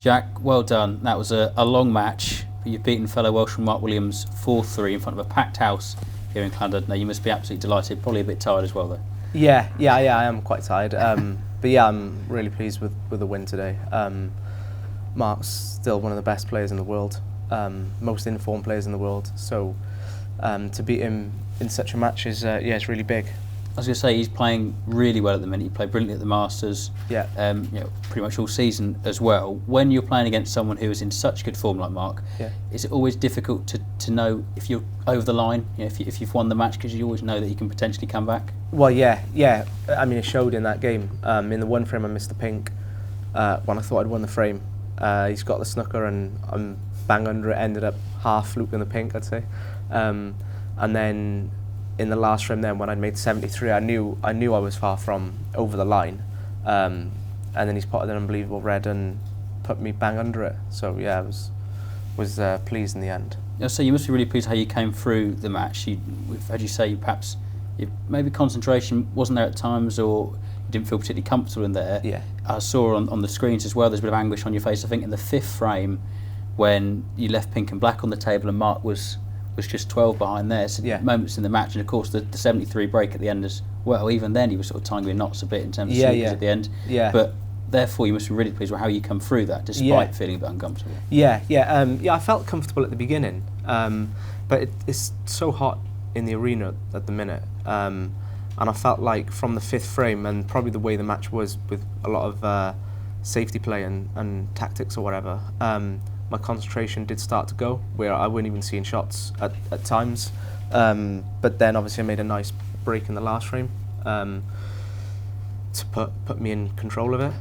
Jack, well done. That was a long match. You've beaten fellow Welshman Mark Williams 4-3 in front of a packed house here in Llandudno. Now you must be absolutely delighted, probably a bit tired as well though. Yeah, I am quite tired. But yeah, I'm really pleased with the win today. Mark's still one of the best players in the world, most informed players in the world. So to beat him in such a match is it's really big. I was going to say, he's playing really well at the minute. He played brilliantly at the Masters, pretty much all season as well. When you're playing against someone who is in such good form like Mark, is it always difficult to know if you're over the line, if you've won the match, because you always know that you can potentially come back? Well, yeah. I mean, it showed in that game. In the one frame, I missed the pink. When I thought I'd won the frame, he's got the snooker and I'm bang under it, ended up half looping the pink, I'd say. And then in the last frame then, when I'd made 73, I knew I was far from over the line. And then he's potted an unbelievable red and put me bang under it. So yeah, I was pleased in the end. So you must be really pleased how you came through the match. As you say, perhaps maybe concentration wasn't there at times, or you didn't feel particularly comfortable in there. Yeah. I saw on the screens as well, there's a bit of anguish on your face. I think in the fifth frame, when you left pink and black on the table and Mark was just 12 behind there. So moments in the match, and of course the 73 break at the end as well. Even then, he was sort of tying you in knots a bit in terms of sneakers at the end. Yeah. But therefore, you must be really pleased with how you come through that, despite feeling a bit uncomfortable. I felt comfortable at the beginning, but it's so hot in the arena at the minute, and I felt like from the fifth frame, and probably the way the match was with a lot of safety play and tactics or whatever, my concentration did start to go, where I wasn't even seeing shots at times. But then obviously I made a nice break in the last frame to put me in control of it.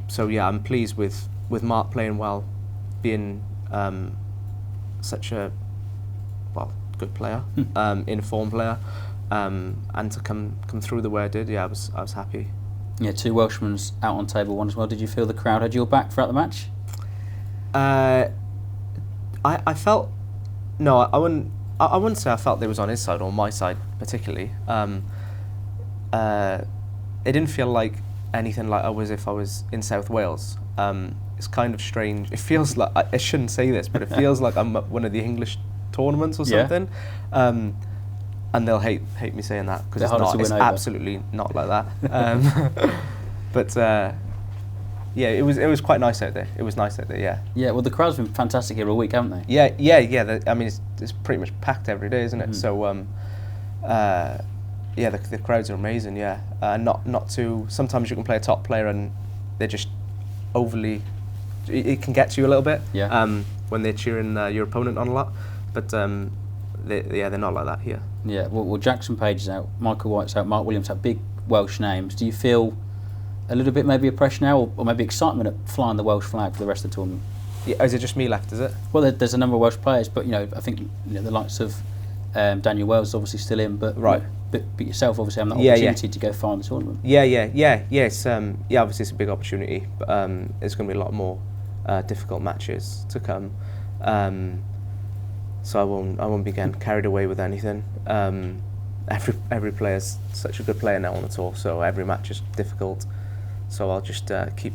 So yeah, I'm pleased with Mark playing well, being such a good player, informed player, and to come through the way I did. Yeah, I was happy. Yeah, two Welshmen's out on table one as well. Did you feel the crowd had your back throughout the match? I felt I wouldn't say I felt they was on his side or my side particularly. It didn't feel like anything like I was in South Wales. It's kind of strange. It feels like, I shouldn't say this, but it feels like I'm at one of the English tournaments or something. And they'll hate me saying that, because it's absolutely not like that. But yeah, it was quite nice out there. It was nice out there, yeah. Yeah, well, the crowd's been fantastic here all week, haven't they? Yeah. I mean, it's pretty much packed every day, isn't it? So, the crowds are amazing, yeah. Not too. Sometimes you can play a top player and they're just overly. It can get to you a little bit. Yeah. When they're cheering your opponent on a lot, but they're not like that here. Yeah. Well, Jackson Page is out, Michael White's out, Mark Williams out, big Welsh names. Do you feel a little bit maybe of pressure now, or maybe excitement at flying the Welsh flag for the rest of the tournament? Yeah, is it just me left, is it? Well, there's a number of Welsh players, but I think the likes of Daniel Wells is obviously still in, but right. But yourself obviously having that opportunity to go far in the tournament. Yes. Obviously it's a big opportunity, but there's going to be a lot more difficult matches to come. So I won't be getting carried away with anything. Every player's such a good player now on the tour, so every match is difficult. So I'll just keep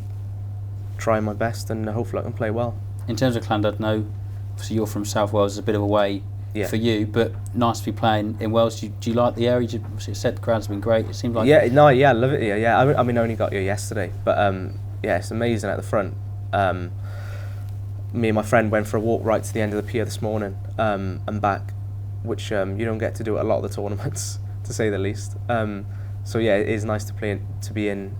trying my best, and hopefully I can play well. In terms of Llandudno, so you're from South Wales, it's a bit of a way for you, but nice to be playing in Wales. Do you like the area? You said the crowd's been great. It seemed like I love it here. Yeah, I mean, I only got here yesterday, but it's amazing at the front. Me and my friend went for a walk right to the end of the pier this morning and back, which you don't get to do at a lot of the tournaments, to say the least. So yeah, it is nice to be in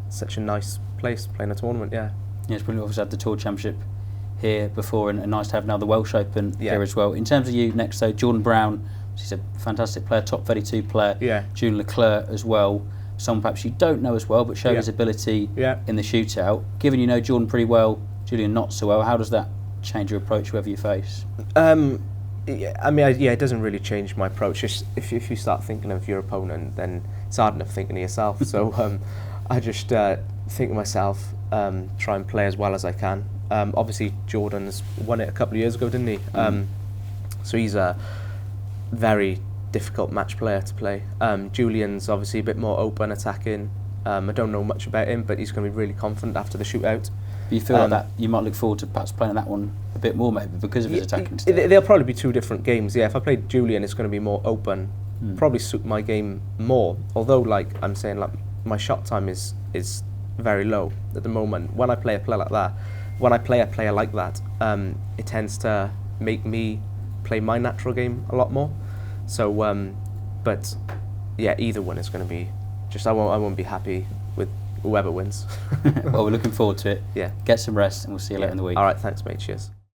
such a nice place playing a tournament. Yeah, it's brilliant. Obviously had the Tour Championship here before, and nice to have now the Welsh Open here as well. In terms of you next, though, Jordan Brown, he's a fantastic player, top 32 player. Yeah. Julian Leclerc as well, someone perhaps you don't know as well, but showed his ability in the shootout. Given you know Jordan pretty well, Julian not so well, how does that change your approach whoever you face? It doesn't really change my approach. If you start thinking of your opponent, then it's hard enough thinking of yourself. So I just think of myself, try and play as well as I can. Obviously, Jordan's won it a couple of years ago, didn't he? So he's a very difficult match player to play. Julian's obviously a bit more open, attacking. I don't know much about him, but he's going to be really confident after the shootout. you feel like that you might look forward to perhaps playing that one a bit more, maybe because of his attacking style. They'll probably be two different games. Yeah, if I played Julian, it's going to be more open. Probably suit my game more. Although, like I'm saying, like my shot time is very low at the moment. When I play a player like that, when I play a player like that, it tends to make me play my natural game a lot more. So, but yeah, either one is going to be just I won't be happy with whoever wins. Well, we're looking forward to it. Yeah. Get some rest, and we'll see you later in the week. All right, thanks, mate. Cheers.